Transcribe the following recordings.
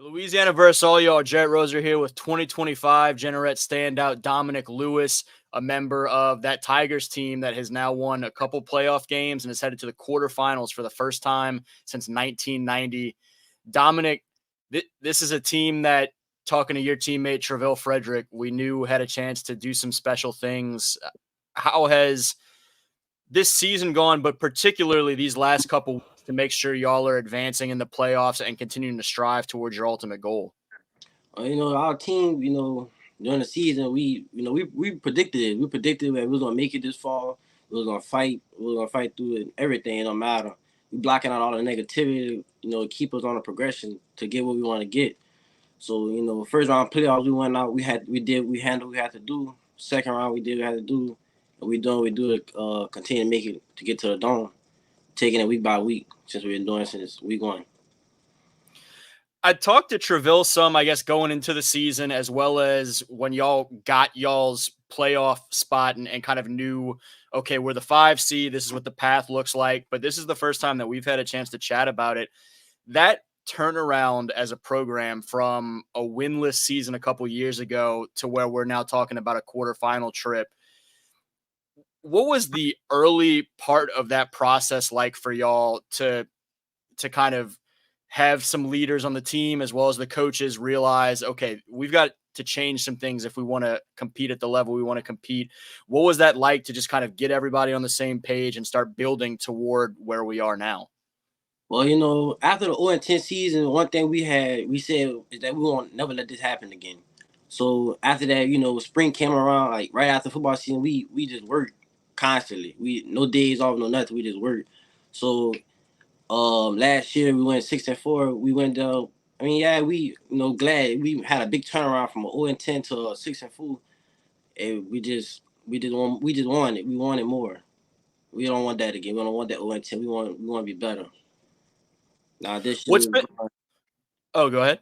Louisiana versus all y'all. Jeanerette Roser here with 2025 Jeanerette standout Dominick Lewis, a member of that Tigers team that has now won a couple playoff games and is headed to the quarterfinals for the first time since 1990. Dominick, this is a team that, talking to your teammate Travell Frederick, we knew had a chance to do some special things. How has this season gone, but particularly these last couple weeks, to make sure y'all are advancing in the playoffs and continuing to strive towards your ultimate goal? Our team, during the season, we predicted it. We predicted that we was gonna make it this far. We was gonna fight. We was gonna fight through it. Everything, it don't matter. We blocking out all the negativity. Keep us on a progression to get what we want to get. So first round playoffs, we went out. We handled what we had to do. Second round, we did what we had to do. And we do it. Continue to make it to get to the dome. Taking it week by week since we've been doing it since week one. I talked to Travell some, I guess, going into the season, as well as when y'all got y'all's playoff spot and kind of knew, okay, we're the 5 seed. This is what the path looks like. But this is the first time that we've had a chance to chat about it. That turnaround as a program from a winless season a couple years ago to where we're now talking about a quarterfinal trip. What was the early part of that process like for y'all to kind of have some leaders on the team as well as the coaches realize, okay, we've got to change some things if we want to compete at the level we want to compete? What was that like to just kind of get everybody on the same page and start building toward where we are now? Well, after the 0-10 season, one thing we said is that we won't never let this happen again. So after that, spring came around, like right after football season, we just worked constantly. We no days off, no nothing. We just worked. So last year we went 6-4. We went we glad we had a big turnaround from a 0-10 to a 6-4, and we just won it. We wanted more. We don't want that again. We don't want that 0-10. We want to be better. Now this year, go ahead.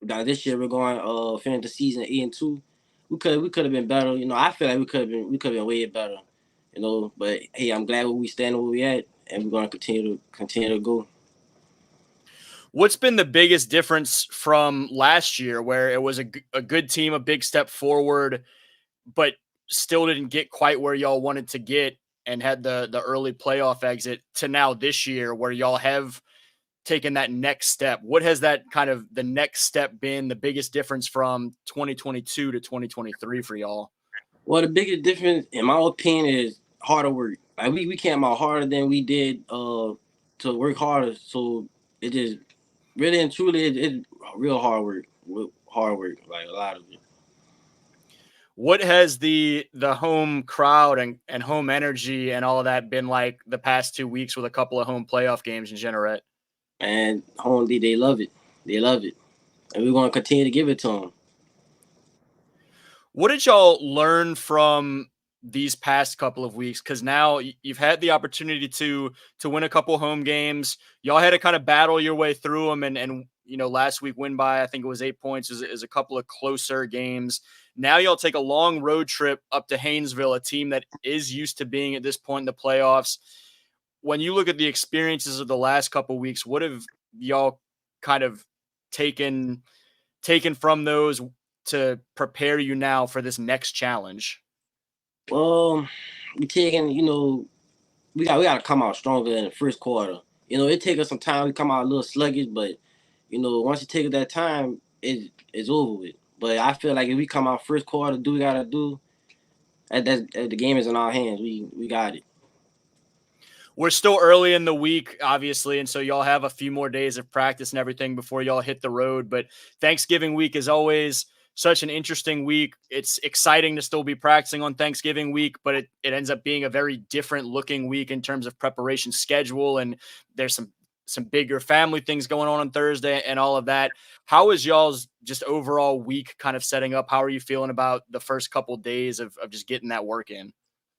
Now this year we're going finish the season 8-2. We could have been better. I feel like we could have been way better. But hey, I'm glad we stand where we at, and we're going to continue to go. What's been the biggest difference from last year, where it was a good team, a big step forward, but still didn't get quite where y'all wanted to get and had the early playoff exit, to now this year where y'all have taken that next step? What has that kind of the next step been, the biggest difference from 2022 to 2023 for y'all? Well, the biggest difference, in my opinion, is harder work. Like we came out harder than we did to work harder. So it just really and truly it's real hard work. Like a lot of it. What has the home crowd and home energy and all of that been like the past 2 weeks with a couple of home playoff games in Jeanerette? And home, they love it. They love it. And we're going to continue to give it to them. What did y'all learn from these past couple of weeks? Because now you've had the opportunity to win a couple home games. Y'all had to kind of battle your way through them, and last week win by, I think it was 8 points, is a couple of closer games. Now y'all take a long road trip up to Haynesville, a team that is used to being at this point in the playoffs. When you look at the experiences of the last couple of weeks, what have y'all kind of taken from those to prepare you now for this next challenge? Well, we got to come out stronger in the first quarter. It takes us some time. We come out a little sluggish, but once you take that time, it's over with. But I feel like if we come out first quarter, do what we gotta do, the game is in our hands. We got it. We're still early in the week, obviously, and so y'all have a few more days of practice and everything before y'all hit the road. But Thanksgiving week is always such an interesting week. It's exciting to still be practicing on Thanksgiving week, but it ends up being a very different looking week in terms of preparation schedule, and there's some bigger family things going on Thursday and all of that. How is y'all's just overall week kind of setting up? How are you feeling about the first couple of days of just getting that work in?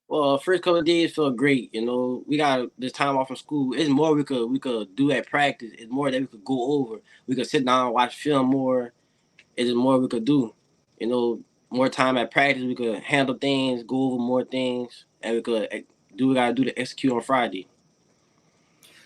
Well, first couple of days felt great. We got this time off from school. It's more we could do at practice. It's more that we could go over. We could sit down, watch film more. It's more we could do. More time at practice. We could handle things, go over more things, and we could do what we gotta do to execute on Friday.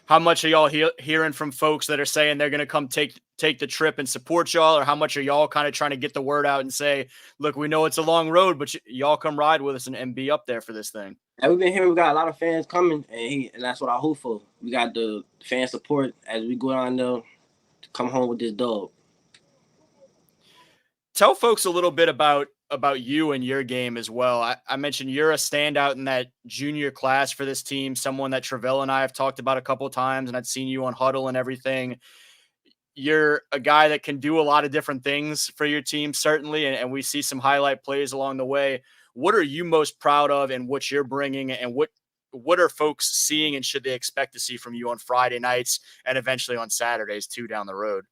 How much are y'all hearing from folks that are saying they're going to come take the trip and support y'all, or how much are y'all kind of trying to get the word out and say, look, we know it's a long road, but y'all come ride with us and be up there for this thing? And we've been hearing we got a lot of fans coming, and that's what I hope for. We got the fan support as we go down there to come home with this dub. Tell folks a little bit about you and your game as well. I mentioned you're a standout in that junior class for this team, someone that Travell and I have talked about a couple of times, and I've seen you on Huddle and everything. You're a guy that can do a lot of different things for your team, certainly, and we see some highlight plays along the way. What are you most proud of and what you're bringing, and what are folks seeing and should they expect to see from you on Friday nights and eventually on Saturdays too down the road?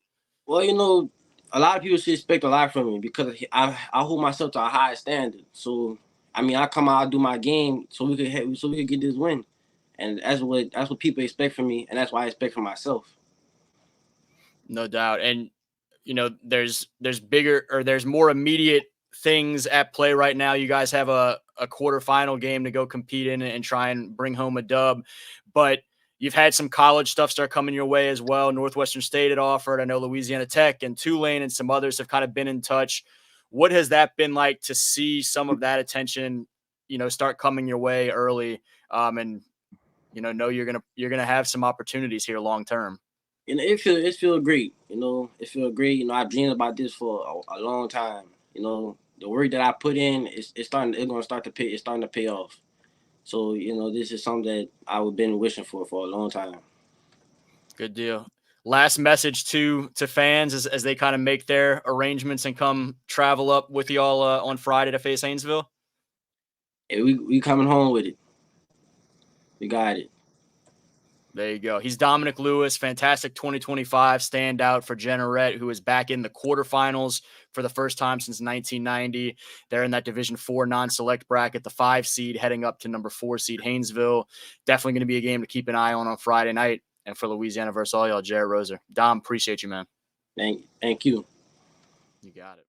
Well, a lot of people should expect a lot from me because I hold myself to a high standard. So, I mean, I come out, do my game, so we could get this win, and that's what people expect from me, and that's what I expect from myself. No doubt. And there's bigger, or there's more immediate things at play right now. You guys have a quarterfinal game to go compete in and try and bring home a dub, but you've had some college stuff start coming your way as well. Northwestern State had offered. I know Louisiana Tech and Tulane and some others have kind of been in touch. What has that been like to see some of that attention, start coming your way early, and know you're gonna have some opportunities here long term? It feel great. It feel great. I've dreamed about this for a long time. The work that I put in it's gonna start to pay. It's starting to pay off. So this is something that I've been wishing for a long time. Good deal. Last message to fans as they kind of make their arrangements and come travel up with y'all on Friday to face Haynesville. And we coming home with it. We got it. There you go. He's Dominick Lewis, fantastic 2025 standout for Jeanerette, who is back in the quarterfinals for the first time since 1990. They're in that Division IV non-select bracket, the 5 seed, heading up to number 4 seed Haynesville. Definitely going to be a game to keep an eye on Friday night. And for Louisiana versus all y'all, Jared Roser. Dom, appreciate you, man. Thank you. You got it.